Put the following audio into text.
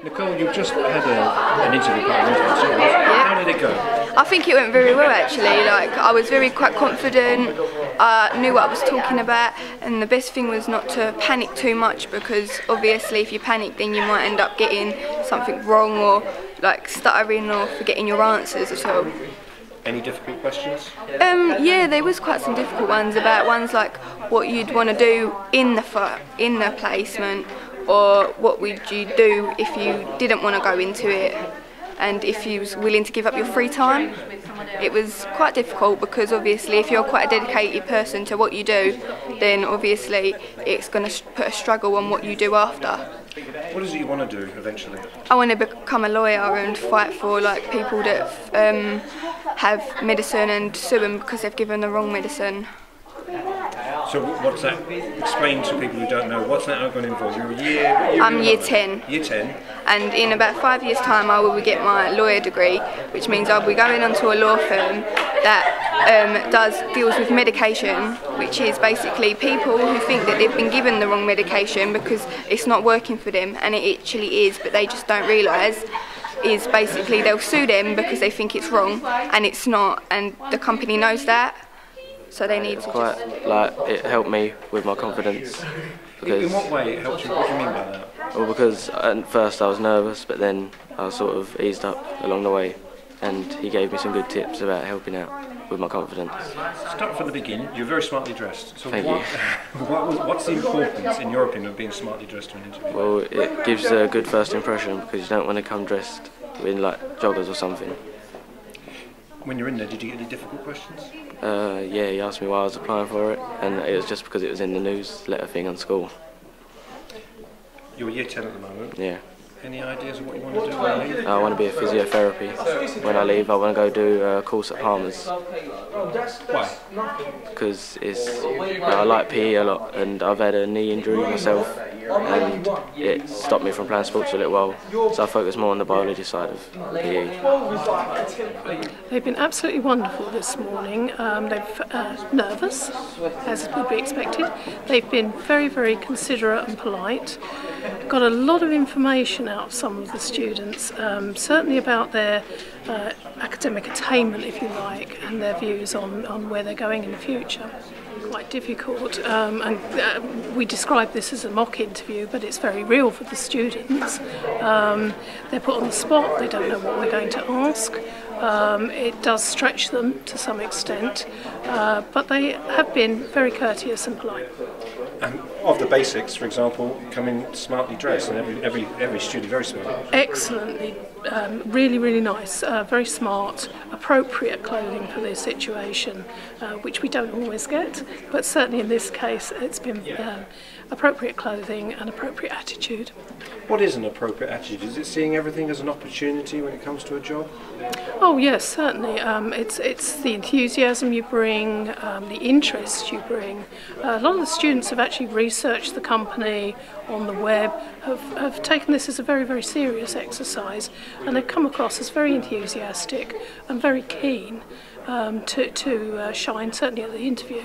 Nicole, you've just had an interview part of the interview. How did it go? I think it went very well actually. Like, I was quite confident, knew what I was talking about, and the best thing was not to panic too much, because obviously if you panic then you might end up getting something wrong, or like stuttering or forgetting your answers at all. Any difficult questions? Yeah, there was quite some difficult ones, about ones like what you'd want to do in the placement, or what would you do if you didn't want to go into it, and if you was willing to give up your free time. It was quite difficult because obviously if you're quite a dedicated person to what you do, then obviously it's going to put a struggle on what you do after. What is it you want to do eventually? I want to become a lawyer and fight for like people that have medicine and sue them because they've given the wrong medicine. So what's that? Explain to people who don't know, what's that going to involve? I'm year 10. Year 10? And in about 5 years' time I will get my lawyer degree, which means I'll be going onto a law firm that deals with medication, which is basically people who think that they've been given the wrong medication because it's not working for them, and it actually is, but they just don't realise. Is basically they'll sue them because they think it's wrong and it's not, and the company knows that. So they need to it helped me with my confidence. Because, in what way it helped you? What do you mean by that? Well, because at first I was nervous, but then I sort of eased up along the way, and he gave me some good tips about helping out with my confidence. Start from the beginning. You're very smartly dressed. So Thank you. What's the importance, in your opinion, of being smartly dressed to an interview? Well, it gives a good first impression, because you don't want to come dressed in like joggers or something. When you're in there, did you get any difficult questions? Yeah, he asked me why I was applying for it, and it was just because it was in the newsletter thing on school. You're year 10 at the moment? Yeah. Any ideas of what you want to do when you leave? I want to be a physiotherapy. When I leave, I want to go do a course at Palmer's. Why? Because I like PE a lot, and I've had a knee injury myself, and it stopped me from playing sports for a little while, so I focus more on the biology side of PE. They've been absolutely wonderful this morning. They've nervous, as would be expected. They've been very, very considerate and polite. Got a lot of information out of some of the students, certainly about their academic attainment, if you like, and their views on where they're going in the future. Quite difficult, and we describe this as a mock interview, but it's very real for the students. They're put on the spot, they don't know what we're going to ask. It does stretch them to some extent, but they have been very courteous and polite. And of the basics, for example, come in smartly dressed, and every student very smart. Excellently, really, really nice, very smart, appropriate clothing for their situation, which we don't always get, but certainly in this case it's been appropriate clothing and appropriate attitude. What is an appropriate attitude? Is it seeing everything as an opportunity when it comes to a job? Oh yes, certainly. It's the enthusiasm you bring, the interest you bring. A lot of the students have actually researched the company on the web, have taken this as a very, very serious exercise, and they've come across as very enthusiastic and very keen to shine, certainly at the interview.